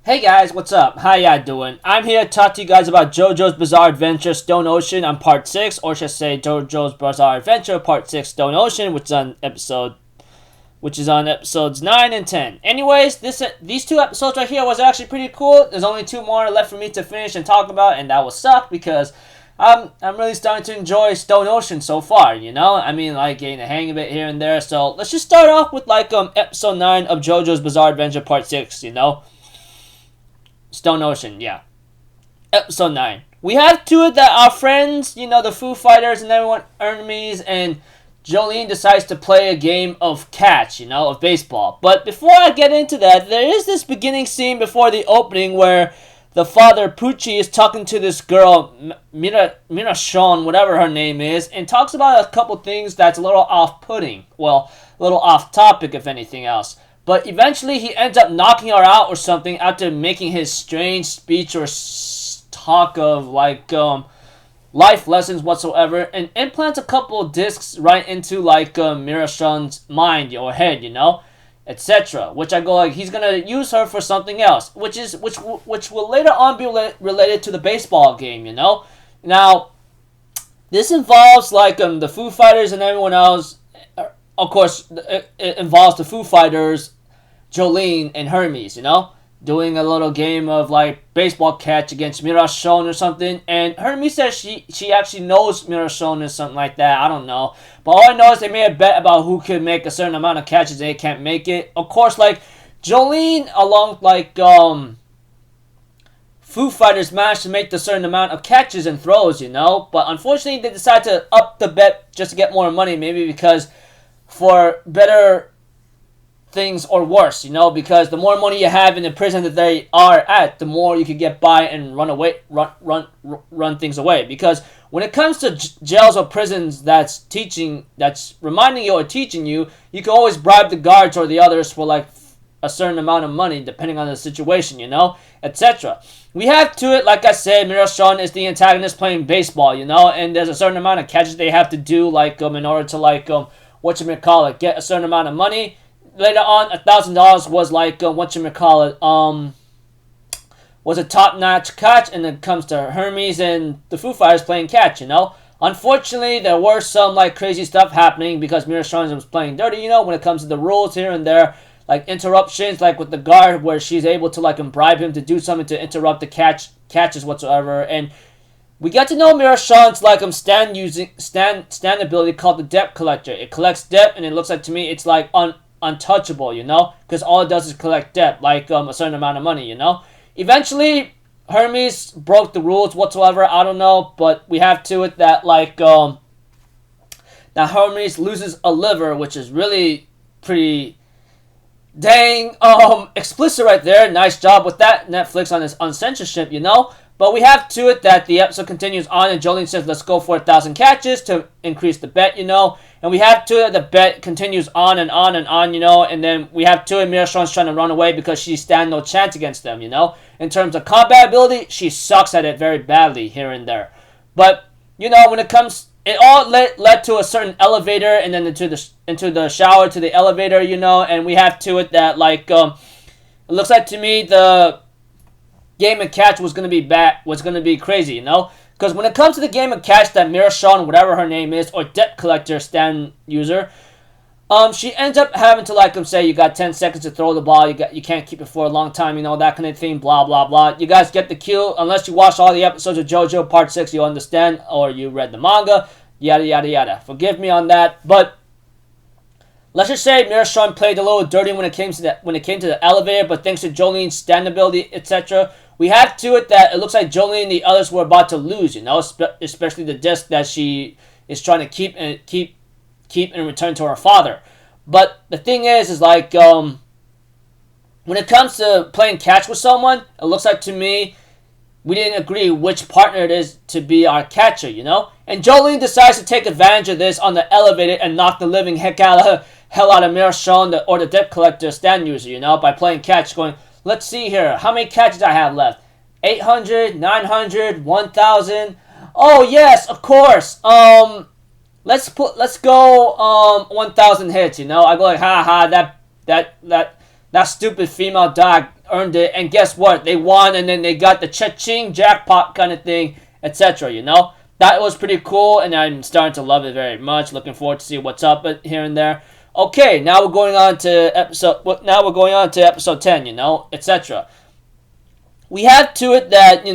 Hey guys, what's up? How ya doing? I'm here to talk to you guys about JoJo's Bizarre Adventure Stone Ocean on Part 6, or should I say JoJo's Bizarre Adventure Part 6 Stone Ocean, which is on episodes 9 and 10. Anyways, these two episodes right here was actually pretty cool. There's only two more left for me to finish and talk about, and that will suck because I'm really starting to enjoy Stone Ocean so far, you know? I mean, like, getting the hang of it here and there. So, let's just start off with, episode 9 of JoJo's Bizarre Adventure Part 6, you know? Stone Ocean, yeah. Episode 9. We have two that our friends, you know, the Foo Fighters and everyone, Hermes and Jolene decides to play a game of catch, you know, of baseball. But before I get into that, there is this beginning scene before the opening where the father, Pucci, is talking to this girl, Mira Sean, whatever her name is, and talks about a couple things that's a little off-putting. Well, a little off-topic, if anything else. But eventually he ends up knocking her out or something after making his strange speech or talk of life lessons whatsoever, and implants a couple of discs right into Mirashon's mind or head, you know, etc. Which I go like he's gonna use her for something else, which will later on be related to the baseball game, you know. Now, this involves the Foo Fighters and everyone else. Of course, it involves the Foo Fighters, Jolene, and Hermes, you know, doing a little game of baseball catch against Mirashon or something. And Hermes says she actually knows Mirashon or something like that. I don't know, but all I know is they made a bet about who could make a certain amount of catches. They can't make it. Of course, Jolene along Foo Fighters managed to make the certain amount of catches and throws, you know. But unfortunately, they decided to up the bet just to get more money, maybe because for better things or worse, you know, because the more money you have in the prison that they are at, the more you can get by and run things away. Because when it comes to jails or prisons that's reminding you or teaching you, you can always bribe the guards or the others for a certain amount of money depending on the situation, you know, etc. We have to it, like I said, Mirashon is the antagonist playing baseball, you know, and there's a certain amount of catches they have to do in order to get a certain amount of money. Later on, $1,000 was was a top-notch catch, and it comes to Hermes and the Foo Fighters playing catch, you know. Unfortunately, there were some crazy stuff happening because Mirashon was playing dirty, you know, when it comes to the rules here and there, interruptions, with the guard where she's able to bribe him to do something to interrupt the catches whatsoever. And we get to know Mirashon's stand ability called the Debt Collector. It collects debt, and it looks like to me it's untouchable, you know, because all it does is collect debt, a certain amount of money, you know. Eventually, Hermes broke the rules whatsoever. I don't know, but we have to it that that Hermes loses a liver, which is really pretty dang explicit right there. Nice job with that, Netflix, on censorship, you know. But we have to it that the episode continues on, and Jolene says, let's go for 1,000 catches to increase the bet, you know. And we have to it, the bet continues on and on and on, you know. And then we have to it, Mirashon's trying to run away because she stands no chance against them, you know. In terms of combat ability, she sucks at it very badly here and there. But, you know, when it comes, it all led to a certain elevator and then into the shower to the elevator, you know. And we have to it that, it looks like to me the game of catch was going to be crazy, you know. Because when it comes to the game of catch that Mirashon, whatever her name is, or Debt Collector stand user, she ends up having to say you got 10 seconds to throw the ball, you can't keep it for a long time, you know, that kind of thing, blah blah blah. You guys get the cue. Unless you watch all the episodes of JoJo Part 6, you'll understand, or you read the manga, yada yada yada. Forgive me on that, but let's just say Mirashon played a little dirty when it came to the elevator, but thanks to Jolene's stand ability, etc., we have to it that it looks like Jolene and the others were about to lose, you know, especially the disc that she is trying to keep and return to her father. But the thing is when it comes to playing catch with someone, it looks like to me we didn't agree which partner it is to be our catcher, you know. And Jolene decides to take advantage of this on the elevator and knock the living hell out of Mirashon or the Debt Collector stand user, you know, by playing catch, going, let's see here. How many catches I have left? 800, 900, 1,000. Oh yes, of course. Let's go 1,000 hits, you know. I go ha that stupid female dog earned it, and guess what? They won, and then they got the cha-ching jackpot kind of thing, etc. You know, that was pretty cool, and I'm starting to love it very much. Looking forward to see what's up here and there. Okay, now we're going on to episode 10. You know, etc. We have to it that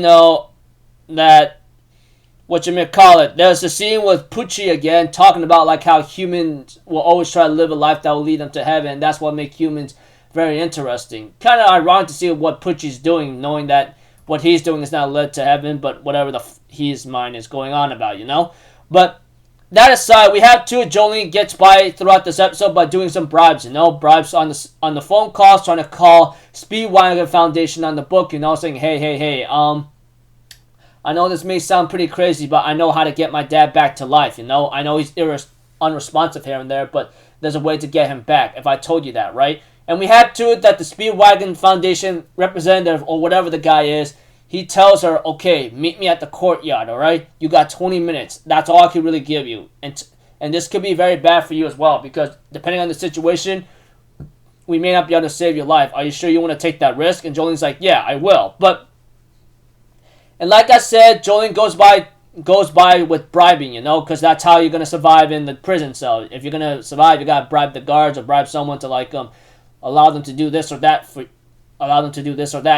whatchamacallit, there's a scene with Pucci again talking about like how humans will always try to live a life that will lead them to heaven. That's what makes humans very interesting. Kind of ironic to see what Pucci's doing, knowing that what he's doing is not led to heaven, but whatever his mind is going on about, you know. But that aside, we have to Jolene gets by throughout this episode by doing some bribes, you know, bribes on the phone calls, trying to call Speedwagon Foundation on the book, you know, saying, hey, I know this may sound pretty crazy, but I know how to get my dad back to life, you know? I know he's unresponsive here and there, but there's a way to get him back, if I told you that, right? And we have to it that the Speedwagon Foundation representative, or whatever the guy is, he tells her, okay, meet me at the courtyard, alright? You got 20 minutes. That's all I can really give you. And this could be very bad for you as well, because depending on the situation, we may not be able to save your life. Are you sure you want to take that risk? And Jolene's like, yeah, I will. And like I said, Jolene goes by with bribing, you know, because that's how you're going to survive in the prison cell. If you're going to survive, you got to bribe the guards or bribe someone to, like, allow them to do this or that,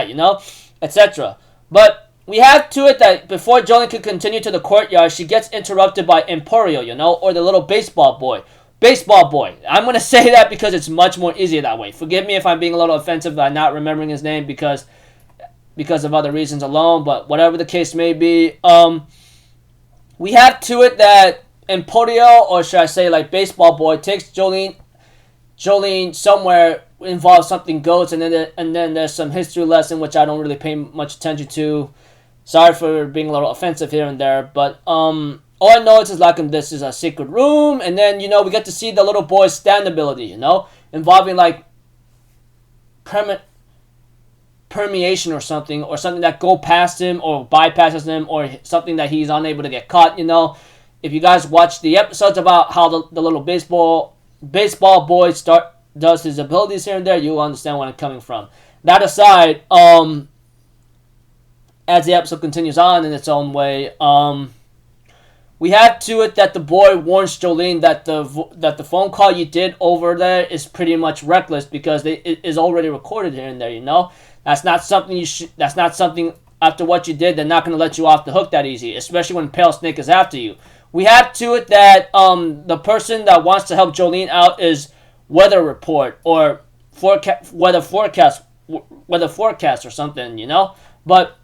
you know, etc. But we have to it that before Jolene can continue to the courtyard, she gets interrupted by Emporio, you know, or the little baseball boy. Baseball boy. I'm going to say that because it's much more easier that way. Forgive me if I'm being a little offensive by not remembering his name because of other reasons alone, but whatever the case may be, we have to it that Emporio, or should I say like Baseball Boy, takes Jolene somewhere, involves something goats, and then there's some history lesson which I don't really pay much attention to. Sorry for being a little offensive here and there, but all I know is like this is a secret room, and then, you know, we get to see the little boy's stand ability, you know, involving like permeation or something that go past him or bypasses him, or something that he's unable to get caught, you know. If you guys watch the episodes about how the little baseball boy does his abilities here and there, you'll understand where I'm coming from. That aside, as the episode continues on in its own way, we have to it that the boy warns Jolene that the phone call you did over there is pretty much reckless because it is already recorded here and there, you know. That's not something that's not something after what you did, they're not going to let you off the hook that easy, especially when Pale Snake is after you. We have to it that the person that wants to help Jolene out is weather report or weather forecast or something, you know. But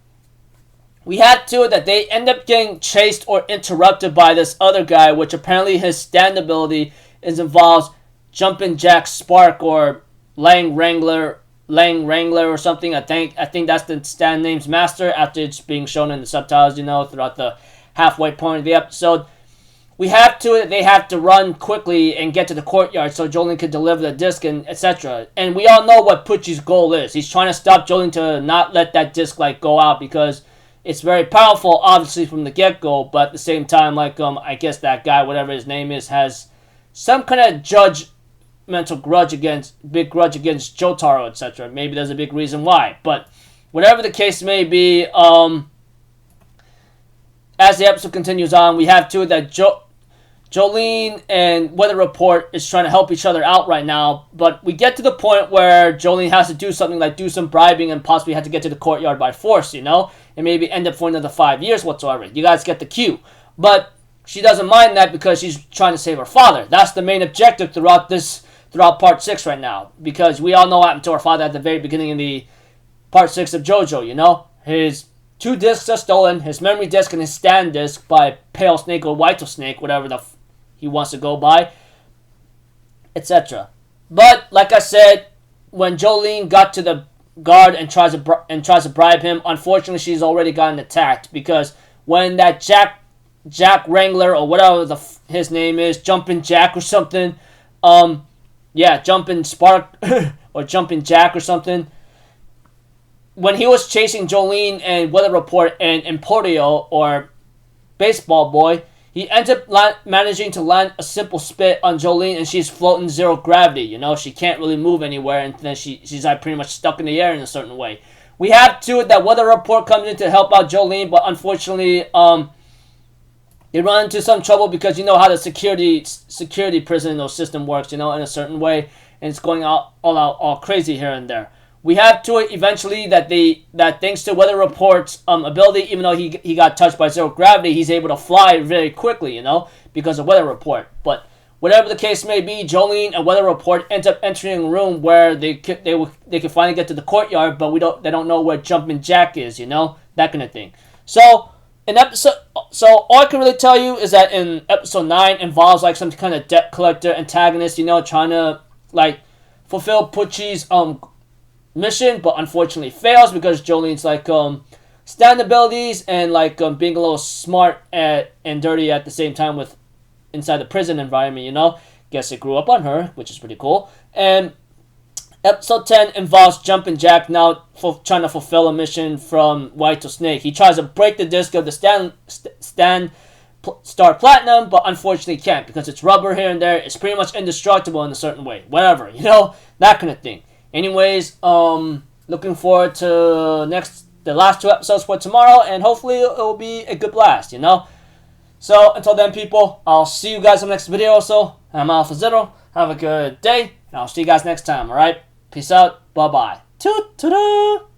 we had to it that they end up getting chased or interrupted by this other guy, which apparently his stand ability involves Jumpin' Jack Spark or Lang Wrangler or something. I think that's the stand name's master after it's being shown in the subtitles, you know, throughout the halfway point of the episode. We have to it, they have to run quickly and get to the courtyard so Jolene can deliver the disc and etc. And we all know what Pucci's goal is. He's trying to stop Jolene to not let that disc like go out because it's very powerful, obviously, from the get-go, but at the same time, like, I guess that guy, whatever his name is, has some kind of big grudge against Jotaro, etc. Maybe there's a big reason why, but whatever the case may be, as the episode continues on, we have to that Jolene and Weather Report is trying to help each other out right now, but we get to the point where Jolene has to do something like do some bribing and possibly have to get to the courtyard by force, you know, and maybe end up for another 5 years whatsoever. You guys get the cue. But she doesn't mind that because she's trying to save her father. That's the main objective throughout part 6 right now, because we all know what happened to her father at the very beginning of the part 6 of JoJo, you know. His 2 discs are stolen, his memory disc and his stand disc by Pale Snake or White Snake, whatever he wants to go by, etc. But like I said, when Jolene got to the guard and tries to bribe him, unfortunately she's already gotten attacked, because when that Jack Wrangler or whatever his name is, Jumpin' Jack or something, Jumpin' Spark or Jumpin' Jack or something, when he was chasing Jolene and Weather Report and Emporio or Baseball Boy, He ends up managing to land a simple spit on Jolene, and she's floating zero gravity. You know, she can't really move anywhere, and then she's like pretty much stuck in the air in a certain way. We have to that weather report comes in to help out Jolene, but unfortunately, they run into some trouble because you know how the security prison or system works, you know, in a certain way, and it's going all crazy here and there. We have to it eventually that thanks to Weather Report's ability, even though he got touched by zero gravity, he's able to fly very quickly, you know, because of Weather Report. But whatever the case may be, Jolene and Weather Report ends up entering a room where they can finally get to the courtyard, but they don't know where Jumpin' Jack is, you know, that kind of thing. So all I can really tell you is that in episode 9 involves like some kind of debt collector antagonist, you know, trying to like fulfill Pucci's mission, but unfortunately fails because Jolene's like stand abilities and like being a little smart and dirty at the same time with inside the prison environment, you know. Guess it grew up on her, which is pretty cool. And episode 10 involves Jumpin' Jack now trying to fulfill a mission from White to Snake. He tries to break the disc of the Star Platinum, but unfortunately can't because it's rubber here and there. It's pretty much indestructible in a certain way. Whatever, you know, that kind of thing. Anyways, looking forward to the last 2 episodes for tomorrow, and hopefully it will be a good blast, you know. So until then, people, I'll see you guys in the next video. So I'm Alpha Zero. Have a good day, and I'll see you guys next time. All right, peace out. Bye bye. Toot toot.